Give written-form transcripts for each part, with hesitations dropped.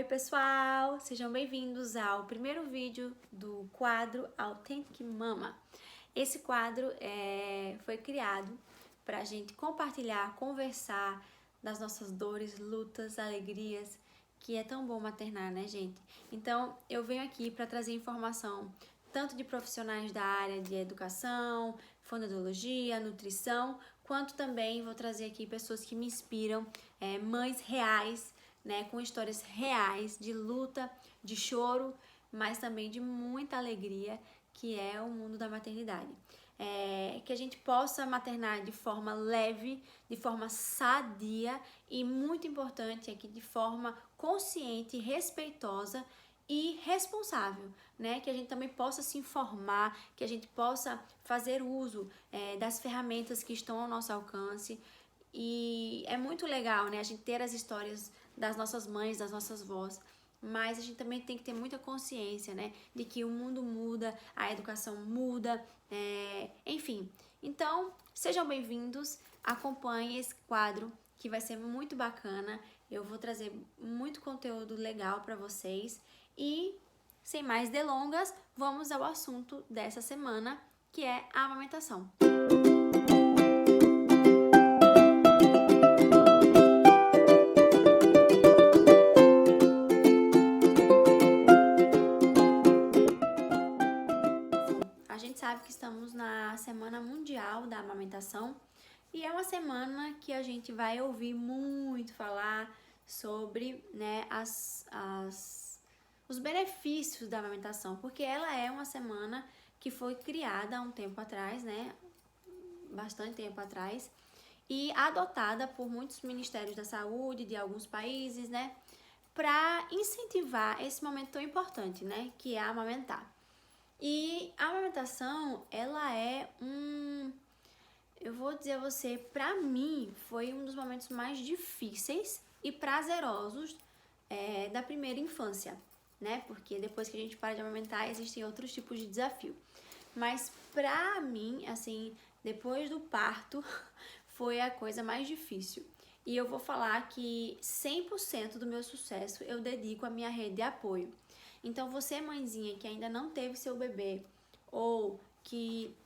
Oi pessoal, sejam bem-vindos ao primeiro vídeo do quadro Authentic Mama. Esse quadro foi criado para a gente compartilhar, conversar das nossas dores, lutas, alegrias, que é tão bom maternar, né, gente? Então eu venho aqui para trazer informação tanto de profissionais da área de educação, fonoaudiologia, nutrição, quanto também vou trazer aqui pessoas que me inspiram, mães reais, né, com histórias reais de luta, de choro, mas também de muita alegria, que é o mundo da maternidade. Que a gente possa maternar de forma leve, de forma sadia e, muito importante aqui, de forma consciente, respeitosa e responsável, né? Que a gente também possa se informar, que a gente possa fazer uso das ferramentas que estão ao nosso alcance. E é muito legal, né, a gente ter as histórias das nossas mães, das nossas vós, mas a gente também tem que ter muita consciência, né, de que o mundo muda, a educação muda, enfim. Então, sejam bem-vindos, acompanhem esse quadro que vai ser muito bacana, eu vou trazer muito conteúdo legal para vocês e, sem mais delongas, vamos ao assunto dessa semana, que é a amamentação. A gente sabe que estamos na Semana Mundial da Amamentação e é uma semana que a gente vai ouvir muito falar sobre, né, os benefícios da amamentação, porque ela é uma semana que foi criada há um tempo atrás, né, bastante tempo atrás, e adotada por muitos ministérios da saúde de alguns países, né, para incentivar esse momento tão importante, né, que é amamentar. E a amamentação, ela é eu vou dizer a você, pra mim, foi um dos momentos mais difíceis e prazerosos da primeira infância, né? Porque depois que a gente para de amamentar, existem outros tipos de desafio. Mas pra mim, assim, depois do parto, foi a coisa mais difícil. E eu vou falar que 100% do meu sucesso eu dedico à minha rede de apoio. Então, você, mãezinha, que ainda não teve seu bebê ou que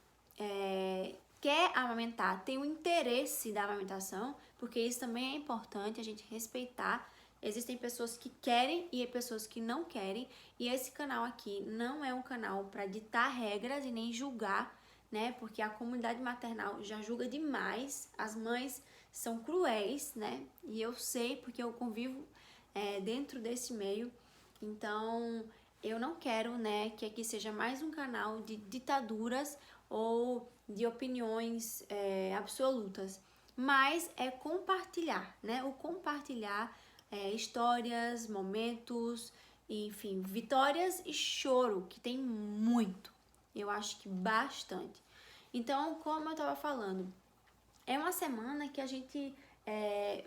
quer amamentar, tem o interesse da amamentação, porque isso também é importante a gente respeitar. Existem pessoas que querem e pessoas que não querem, e esse canal aqui não é um canal para ditar regras e nem julgar, né? Porque a comunidade maternal já julga demais, as mães são cruéis, né? E eu sei porque eu convivo dentro desse meio. Então, eu não quero, né, que aqui seja mais um canal de ditaduras ou de opiniões absolutas, mas é compartilhar, né? O compartilhar histórias, momentos, enfim, vitórias e choro, que tem muito. Eu acho que bastante. Então, como eu estava falando, é uma semana que a gente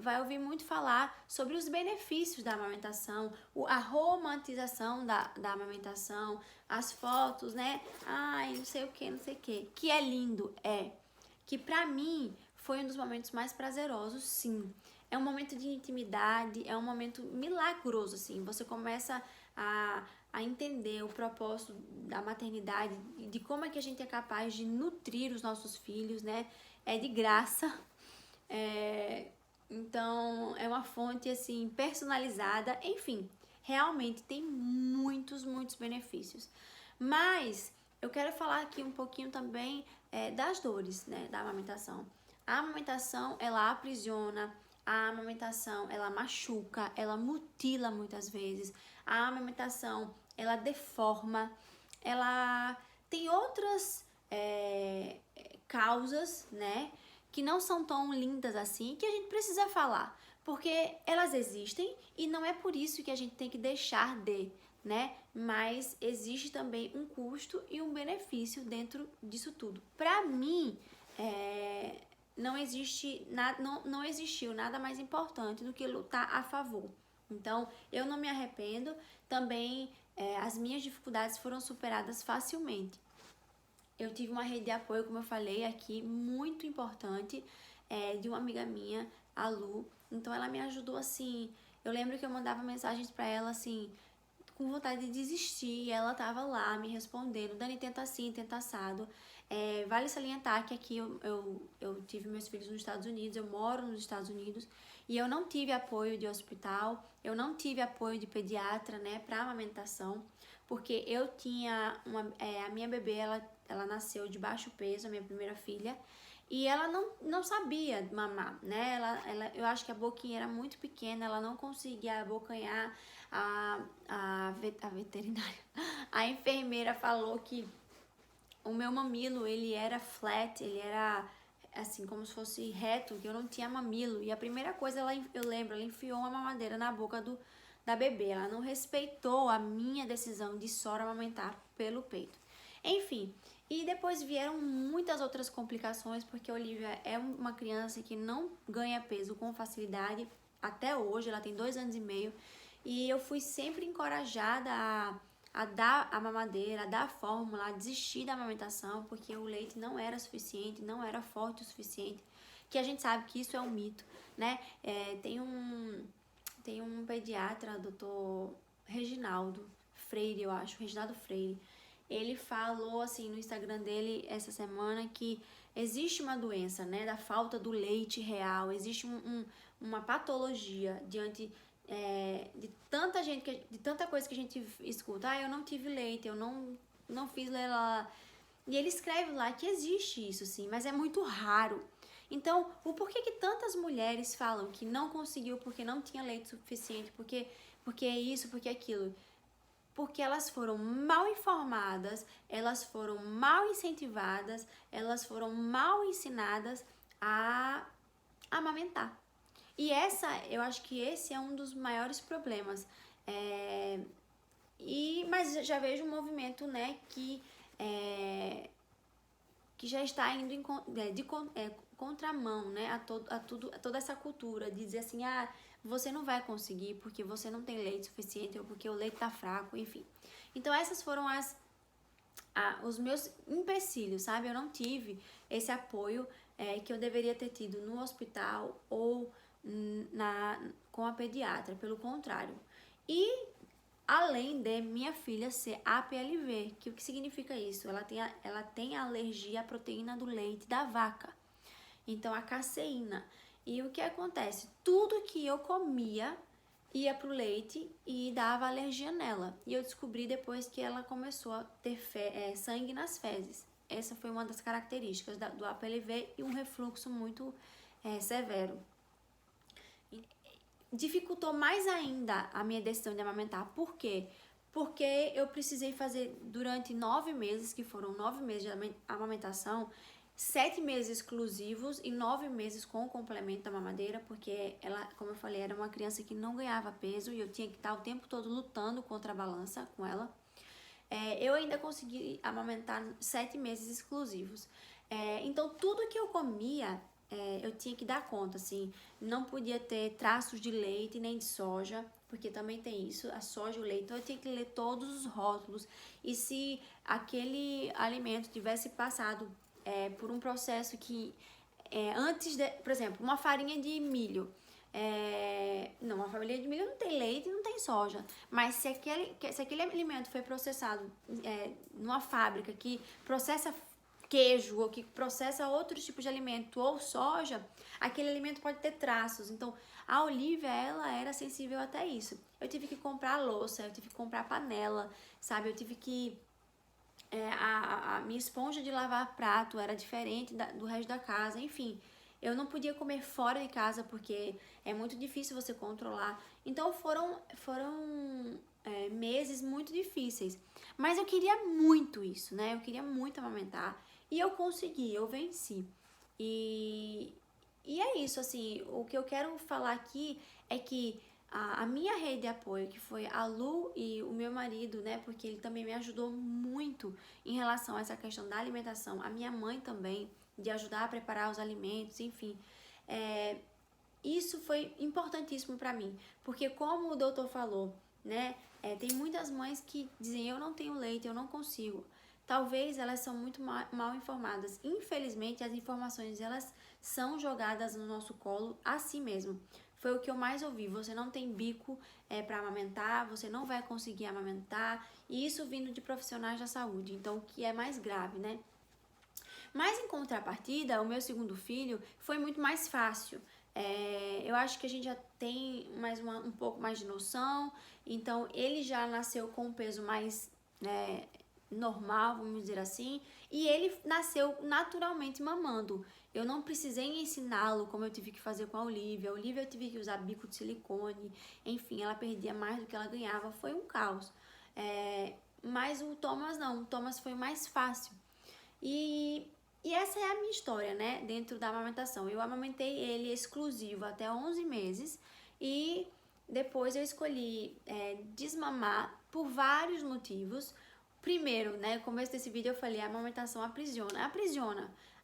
vai ouvir muito falar sobre os benefícios da amamentação, a romantização da amamentação, as fotos, né? Ai, não sei o que é lindo, que pra mim foi um dos momentos mais prazerosos, sim. É um momento de intimidade, é um momento milagroso, assim. Você começa a entender o propósito da maternidade, de como é que a gente é capaz de nutrir os nossos filhos, né? É de graça. Então, é uma fonte, assim, personalizada. Enfim, realmente tem muitos benefícios. Mas eu quero falar aqui um pouquinho também das dores, né, da amamentação. A amamentação, ela aprisiona, a amamentação, ela machuca, ela mutila muitas vezes. A amamentação, ela deforma, ela tem outras causas, né, que não são tão lindas assim, que a gente precisa falar, porque elas existem e não é por isso que a gente tem que deixar de, né? Mas existe também um custo e um benefício dentro disso tudo. Pra mim, não existiu nada mais importante do que lutar a favor. Então, eu não me arrependo. Também, as minhas dificuldades foram superadas facilmente. Eu tive uma rede de apoio, como eu falei aqui, muito importante, de uma amiga minha, a Lu. Então, ela me ajudou, assim... Eu lembro que eu mandava mensagens pra ela, assim, com vontade de desistir, e ela tava lá me respondendo, Dani, tenta assim, tenta assado. Vale salientar que aqui eu tive meus filhos nos Estados Unidos, eu moro nos Estados Unidos, e eu não tive apoio de hospital, eu não tive apoio de pediatra, né, pra amamentação, porque eu tinha a minha bebê, ela nasceu de baixo peso, a minha primeira filha, e ela não sabia mamar, né? Eu acho que a boquinha era muito pequena, ela não conseguia abocanhar. A veterinária, a enfermeira falou que o meu mamilo, ele era flat, ele era assim, como se fosse reto, que eu não tinha mamilo. E a primeira coisa, eu lembro, ela enfiou uma mamadeira na boca da bebê. Ela não respeitou a minha decisão de só amamentar pelo peito. Enfim, e depois vieram muitas outras complicações, porque a Olivia é uma criança que não ganha peso com facilidade. Até hoje, ela tem 2 anos e meio. E eu fui sempre encorajada a dar a mamadeira, a dar a fórmula, a desistir da amamentação, porque o leite não era suficiente, não era forte o suficiente, que a gente sabe que isso é um mito, né? Tem um pediatra, doutor Reginaldo Freire, eu acho, Reginaldo Freire, ele falou assim no Instagram dele essa semana que existe uma doença, né, da falta do leite real, existe uma patologia diante de tanta gente, de tanta coisa que a gente escuta. Eu não tive leite, eu não fiz lá. E ele escreve lá que existe isso sim, mas é muito raro. Então, o porquê que tantas mulheres falam que não conseguiu porque não tinha leite suficiente, porque é isso, porque é aquilo? Porque elas foram mal informadas, elas foram mal incentivadas, elas foram mal ensinadas a amamentar. E eu acho que esse é um dos maiores problemas. Mas já vejo um movimento, né, que já está indo de contramão, né, a toda essa cultura de dizer assim, você não vai conseguir porque você não tem leite suficiente ou porque o leite tá fraco, enfim. Então essas foram os meus empecilhos, sabe? Eu não tive esse apoio que eu deveria ter tido no hospital ou com a pediatra, pelo contrário. E além de minha filha ser APLV, que o que significa isso? Ela tem alergia à proteína do leite da vaca, então a caseína. E o que acontece? Tudo que eu comia ia pro leite e dava alergia nela. E eu descobri depois que ela começou a ter sangue nas fezes. Essa foi uma das características do APLV e um refluxo muito severo. Dificultou mais ainda a minha decisão de amamentar. Por quê? Porque eu precisei fazer durante 9 meses, que foram 9 meses de amamentação, 7 meses exclusivos e 9 meses com o complemento da mamadeira, porque ela, como eu falei, era uma criança que não ganhava peso e eu tinha que estar o tempo todo lutando contra a balança com ela. Eu ainda consegui amamentar 7 meses exclusivos. Então, tudo que eu comia, eu tinha que dar conta, assim, não podia ter traços de leite nem de soja, porque também tem isso, a soja e o leite, então eu tinha que ler todos os rótulos, e se aquele alimento tivesse passado por um processo que, por exemplo, uma farinha de milho, não, uma farinha de milho não tem leite e não tem soja, mas se aquele alimento foi processado numa fábrica que processa queijo ou que processa outros tipos de alimento ou soja, aquele alimento pode ter traços. Então, a Olivia, ela era sensível até isso. Eu tive que comprar louça, eu tive que comprar panela, sabe? Eu tive que... a minha esponja de lavar prato era diferente do resto da casa, enfim. Eu não podia comer fora de casa porque é muito difícil você controlar. Então, foram meses muito difíceis. Mas eu queria muito isso, né? Eu queria muito amamentar. E eu consegui, eu venci. E é isso, assim, o que eu quero falar aqui é que a minha rede de apoio, que foi a Lu e o meu marido, né, porque ele também me ajudou muito em relação a essa questão da alimentação, a minha mãe também, de ajudar a preparar os alimentos, enfim, isso foi importantíssimo para mim, porque como o doutor falou, né, tem muitas mães que dizem, eu não tenho leite, eu não consigo. Talvez elas são muito mal informadas. Infelizmente, as informações, elas são jogadas no nosso colo assim mesmo. foi o que eu mais ouvi. Você não tem bico para amamentar, você não vai conseguir amamentar. E isso vindo de profissionais da saúde, então o que é mais grave, né? Mas em contrapartida, o meu segundo filho foi muito mais fácil. Eu acho que a gente já tem um pouco mais de noção, então ele já nasceu com um peso mais normal, vamos dizer assim, e ele nasceu naturalmente mamando. Eu não precisei ensiná-lo como eu tive que fazer com a Olivia. A Olivia eu tive que usar bico de silicone, enfim, ela perdia mais do que ela ganhava, foi um caos. Mas o Thomas não, o Thomas foi mais fácil. E essa é a minha história, né, dentro da amamentação. Eu amamentei ele exclusivo até 11 meses e depois eu escolhi desmamar por vários motivos. Primeiro, né, no começo desse vídeo eu falei, a amamentação aprisiona.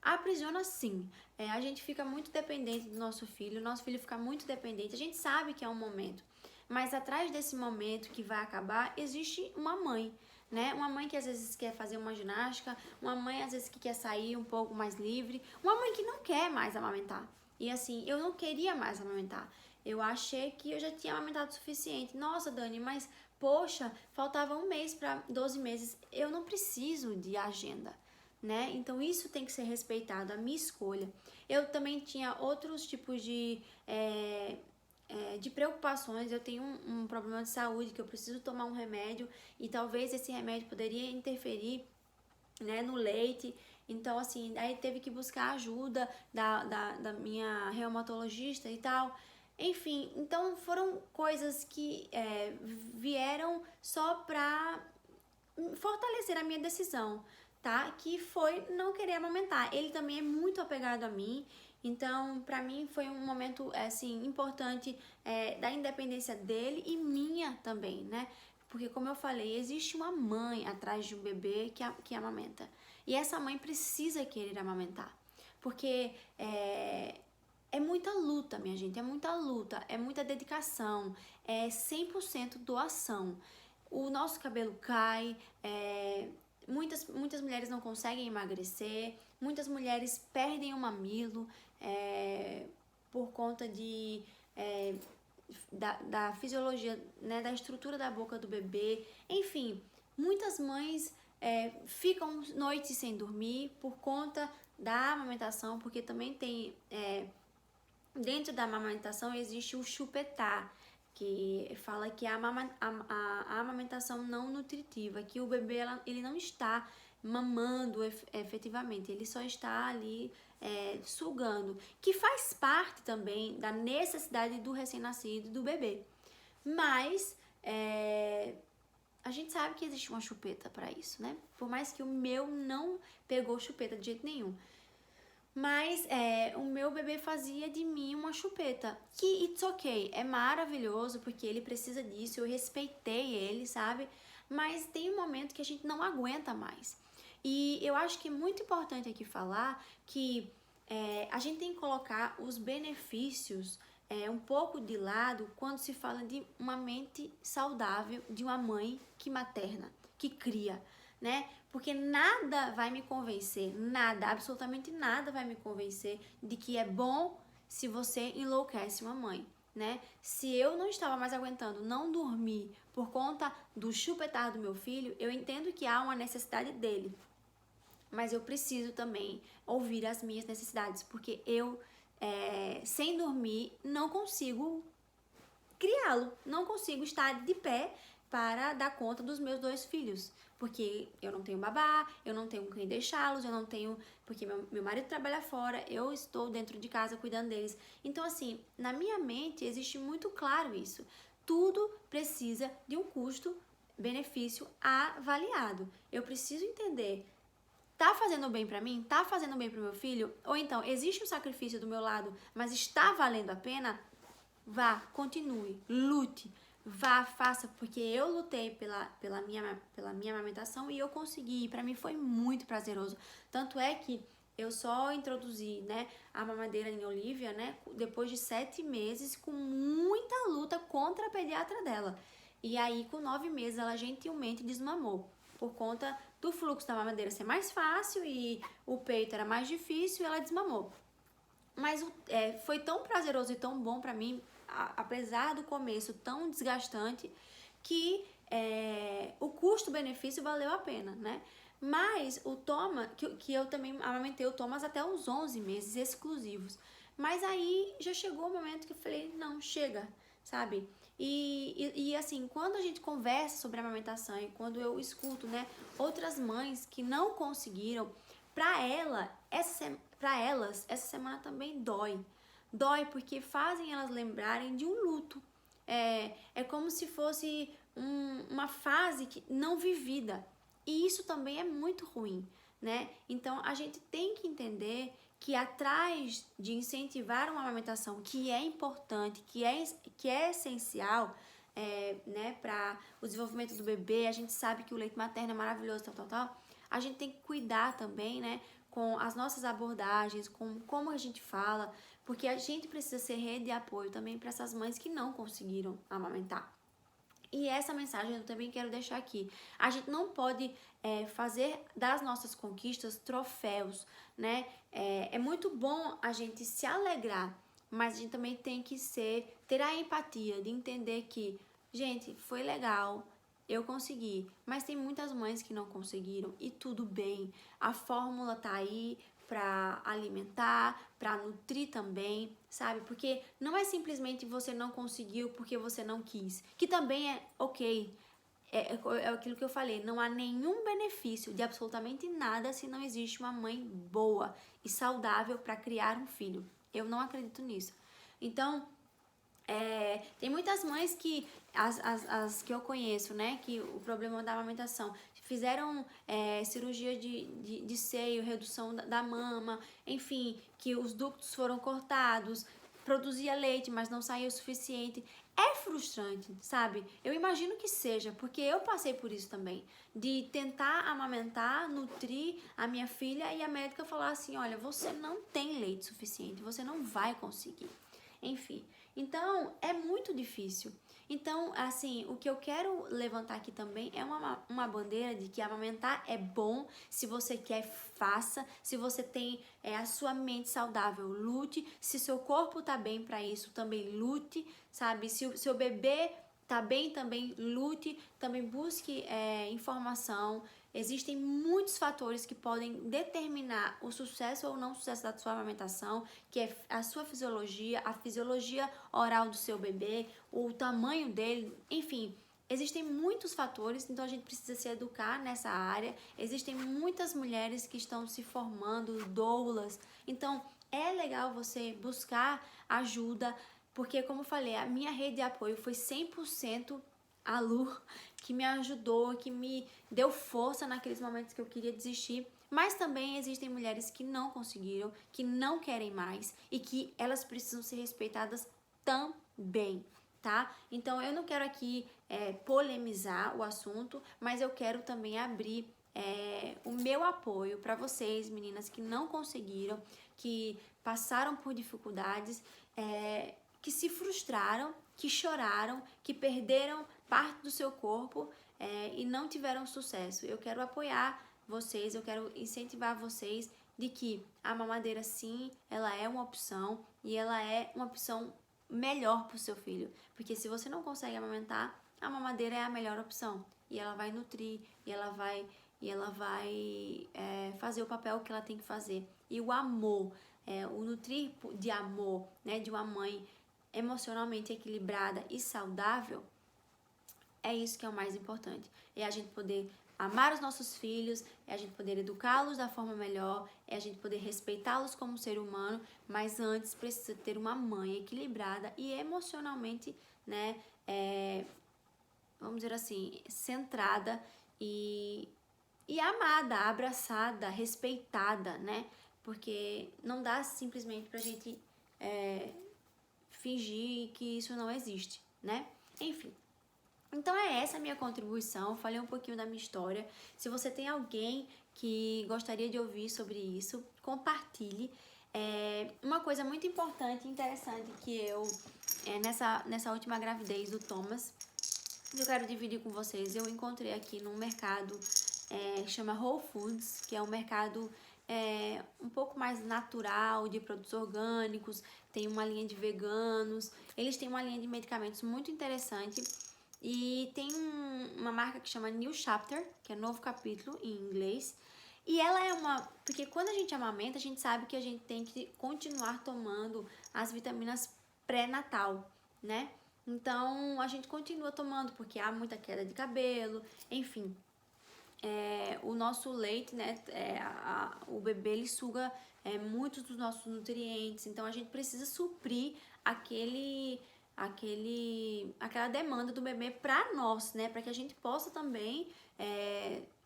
Aprisiona sim. A gente fica muito dependente do nosso filho fica muito dependente. A gente sabe que é um momento, mas atrás desse momento que vai acabar, existe uma mãe, né? Uma mãe que às vezes quer fazer uma ginástica, uma mãe às vezes que quer sair um pouco mais livre, uma mãe que não quer mais amamentar. E assim, eu não queria mais amamentar. Eu achei que eu já tinha amamentado o suficiente. Nossa, Dani, mas poxa, faltava um mês para 12 meses. Eu não preciso de agenda, né? Então isso tem que ser respeitado, a minha escolha. Eu também tinha outros tipos de preocupações. Eu tenho um problema de saúde que eu preciso tomar um remédio e talvez esse remédio poderia interferir, né, no leite. Então, assim, aí teve que buscar ajuda da minha reumatologista e tal. Enfim, então foram coisas que vieram só pra fortalecer a minha decisão, tá? Que foi não querer amamentar. Ele também é muito apegado a mim, então pra mim foi um momento assim importante da independência dele e minha também, né? Porque como eu falei, existe uma mãe atrás de um bebê que amamenta. E essa mãe precisa querer amamentar. Porque é muita luta, minha gente, é muita luta, é muita dedicação, é 100% doação. O nosso cabelo cai, muitas mulheres não conseguem emagrecer, muitas mulheres perdem o mamilo por conta da fisiologia, né, da estrutura da boca do bebê. Enfim, muitas mães ficam noites sem dormir por conta da amamentação, porque também tem dentro da amamentação existe o chupetar, que fala que a amamentação não nutritiva, que o bebê ele não está mamando efetivamente, ele só está ali sugando, que faz parte também da necessidade do recém-nascido, do bebê. Mas a gente sabe que existe uma chupeta para isso, né? Por mais que o meu não pegou chupeta de jeito nenhum. Mas o meu bebê fazia de mim uma chupeta. Que it's ok, é maravilhoso porque ele precisa disso, eu respeitei ele, sabe? Mas tem um momento que a gente não aguenta mais. E eu acho que é muito importante aqui falar que a gente tem que colocar os benefícios um pouco de lado quando se fala de uma mente saudável de uma mãe que materna, que cria, né? Porque nada vai me convencer, nada, absolutamente nada vai me convencer de que é bom se você enlouquece uma mãe, né? Se eu não estava mais aguentando não dormir por conta do chupetar do meu filho, eu entendo que há uma necessidade dele, mas eu preciso também ouvir as minhas necessidades, porque eu, sem dormir, não consigo criá-lo, não consigo estar de pé para dar conta dos meus 2 filhos, porque eu não tenho babá, eu não tenho quem deixá-los, eu não tenho, porque meu marido trabalha fora, eu estou dentro de casa cuidando deles. Então, assim, na minha mente existe muito claro isso. Tudo precisa de um custo-benefício avaliado. Eu preciso entender, tá fazendo bem pra mim? Tá fazendo bem pro meu filho? Ou então, existe um sacrifício do meu lado, mas está valendo a pena? Vá, continue, lute, vá, faça, porque eu lutei pela minha amamentação e eu consegui, pra mim foi muito prazeroso. Tanto é que eu só introduzi, né, a mamadeira em Olivia, né, depois de 7 meses, com muita luta contra a pediatra dela. E aí, com 9 meses, ela gentilmente desmamou, por conta do fluxo da mamadeira ser mais fácil e o peito era mais difícil, e ela desmamou. Mas foi tão prazeroso e tão bom pra mim apesar do começo tão desgastante, que o custo-benefício valeu a pena, né? Mas o Thomas, que eu também amamentei o Thomas até os 11 meses exclusivos. Mas aí já chegou o momento que eu falei, não, chega, sabe? E assim, quando a gente conversa sobre a amamentação e quando eu escuto, né, outras mães que não conseguiram, para elas, essa semana também dói. Dói porque fazem elas lembrarem de um luto. É como se fosse uma fase não vivida. E isso também é muito ruim, né? Então, a gente tem que entender que atrás de incentivar uma amamentação que é importante, que é essencial, né, para o desenvolvimento do bebê, a gente sabe que o leite materno é maravilhoso, tal. A gente tem que cuidar também, né, com as nossas abordagens, com como a gente fala, porque a gente precisa ser rede de apoio também para essas mães que não conseguiram amamentar. E essa mensagem eu também quero deixar aqui. A gente não pode fazer das nossas conquistas troféus, né? É muito bom a gente se alegrar, mas a gente também tem que ter a empatia de entender que, gente, foi legal, eu consegui, mas tem muitas mães que não conseguiram e tudo bem. A fórmula tá aí para alimentar, para nutrir também, sabe? Porque não é simplesmente você não conseguiu porque você não quis, que também é ok. É aquilo que eu falei, não há nenhum benefício de absolutamente nada se não existe uma mãe boa e saudável para criar um filho. Eu não acredito nisso. Então, tem muitas mães que, as que eu conheço, né, que o problema da amamentação, fizeram cirurgia de seio, redução da mama, enfim, que os ductos foram cortados, produzia leite, mas não saía o suficiente. É frustrante, sabe? Eu imagino que seja, porque eu passei por isso também, de tentar amamentar, nutrir a minha filha e a médica falar assim, olha, você não tem leite suficiente, você não vai conseguir. Enfim, então é muito difícil. Então, assim, o que eu quero levantar aqui também é uma bandeira de que amamentar é bom, se você quer, faça, se você tem a sua mente saudável, lute, se seu corpo tá bem para isso, também lute, sabe? Se o seu bebê tá bem, também lute, também busque informação. Existem muitos fatores que podem determinar o sucesso ou não sucesso da sua amamentação, que é a sua fisiologia, a fisiologia oral do seu bebê, o tamanho dele, enfim. Existem muitos fatores, então a gente precisa se educar nessa área. Existem muitas mulheres que estão se formando, doulas. Então, é legal você buscar ajuda, porque, como eu falei, a minha rede de apoio foi 100% a Lu, que me ajudou, que me deu força naqueles momentos que eu queria desistir. Mas também existem mulheres que não conseguiram, que não querem mais e que elas precisam ser respeitadas também, tá? Então eu não quero aqui polemizar o assunto, mas eu quero também abrir o meu apoio para vocês, meninas que não conseguiram, que passaram por dificuldades, que se frustraram, que choraram, que perderam parte do seu corpo e não tiveram sucesso. Eu quero apoiar vocês, eu quero incentivar vocês de que a mamadeira, sim, ela é uma opção e ela é uma opção melhor para o seu filho. Porque se você não consegue amamentar, a mamadeira é a melhor opção. E ela vai nutrir, e ela vai fazer o papel que ela tem que fazer. E o amor, o nutrir de amor, né, de uma mãe emocionalmente equilibrada e saudável, é isso que é o mais importante. É a gente poder amar os nossos filhos, é a gente poder educá-los da forma melhor, é a gente poder respeitá-los como ser humano, mas antes precisa ter uma mãe equilibrada e emocionalmente, né, vamos dizer assim, centrada e amada, abraçada, respeitada, né? Porque não dá simplesmente pra gente fingir que isso não existe, né? Enfim. Então é essa a minha contribuição, falei um pouquinho da minha história. Se você tem alguém que gostaria de ouvir sobre isso, compartilhe. Uma coisa muito importante e interessante que eu, nessa última gravidez do Thomas, eu quero dividir com vocês, eu encontrei aqui num mercado que chama Whole Foods, que é um mercado um pouco mais natural, de produtos orgânicos, tem uma linha de veganos, eles têm uma linha de medicamentos muito interessante e tem uma marca que chama New Chapter, que é novo capítulo em inglês, e ela é porque quando a gente amamenta, a gente sabe que a gente tem que continuar tomando as vitaminas pré-natal, né? Então, a gente continua tomando porque há muita queda de cabelo, enfim. O nosso leite, né, o bebê, ele suga muitos dos nossos nutrientes, então a gente precisa suprir aquela demanda do bebê para nós, né, para que a gente possa também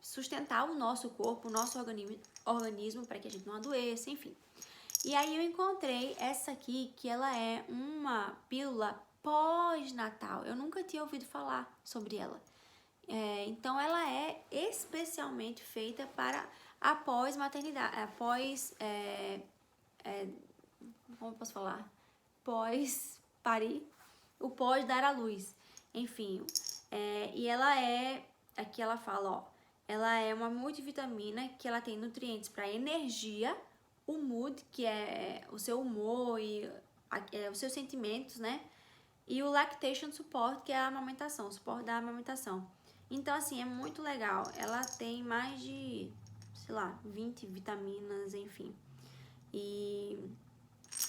sustentar o nosso corpo, o nosso organismo, para que a gente não adoeça, enfim. E aí eu encontrei essa aqui, que ela é uma pílula pós-natal. Eu nunca tinha ouvido falar sobre ela. Então ela é especialmente feita para após maternidade, como posso falar? Pós parir, o pós dar à luz. Enfim, e ela aqui ela fala, ó, ela é uma multivitamina que ela tem nutrientes para energia, o mood, que é o seu humor e os seus sentimentos, né? E o lactation support, que é a amamentação, o suporte da amamentação. Então, assim, é muito legal. Ela tem mais de, sei lá, 20 vitaminas, enfim. E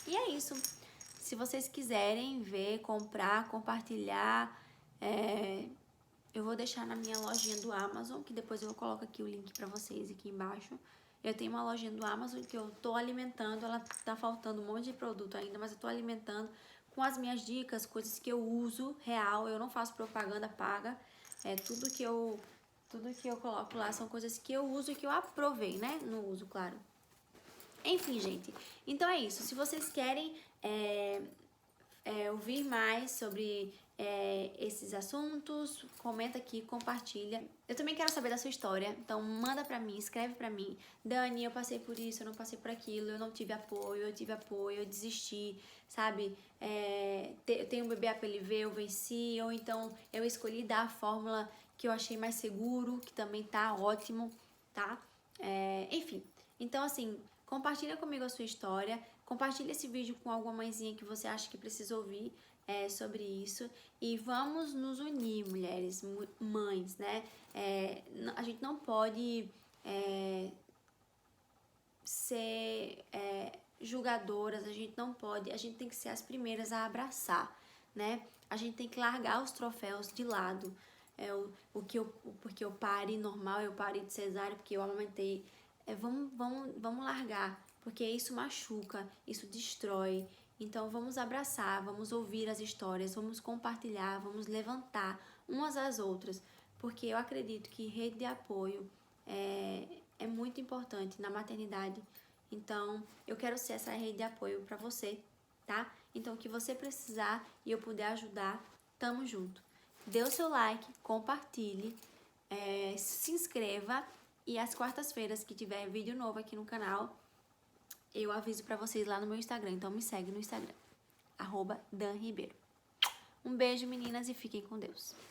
é isso. Se vocês quiserem ver, comprar, compartilhar, eu vou deixar na minha lojinha do Amazon, que depois eu coloco aqui o link pra vocês aqui embaixo. Eu tenho uma lojinha do Amazon que eu tô alimentando, ela tá faltando um monte de produto ainda, mas eu tô alimentando com as minhas dicas, coisas que eu uso real, eu não faço propaganda paga. Tudo que eu coloco lá são coisas que eu uso e que eu aprovei, né? No uso, claro. Enfim, gente. Então é isso. Se vocês querem ouvir mais sobre esses assuntos, comenta aqui, compartilha. Eu também quero saber da sua história, então manda pra mim, escreve pra mim. Dani, eu passei por isso, eu não passei por aquilo, eu não tive apoio, eu tive apoio, eu desisti, sabe? Eu tenho um bebê APLV, eu venci, ou então eu escolhi dar a fórmula que eu achei mais seguro, que também tá ótimo, tá? Enfim, então assim, compartilha comigo a sua história, compartilha esse vídeo com alguma mãezinha que você acha que precisa ouvir sobre isso. E vamos nos unir, mulheres, mães, né? A gente não pode ser julgadoras, a gente não pode, a gente tem que ser as primeiras a abraçar, né? A gente tem que largar os troféus de lado. Porque eu parei normal, eu parei de cesárea, porque eu amamentei. Vamos largar, porque isso machuca, isso destrói. Então vamos abraçar, vamos ouvir as histórias, vamos compartilhar, vamos levantar umas às outras, porque eu acredito que rede de apoio é muito importante na maternidade. Então eu quero ser essa rede de apoio para você, tá? Então o que você precisar e eu puder ajudar, tamo junto. Dê o seu like, compartilhe, se inscreva e às quartas-feiras que tiver vídeo novo aqui no canal, eu aviso pra vocês lá no meu Instagram. Então me segue no Instagram, @danribeiro. Um beijo, meninas, e fiquem com Deus.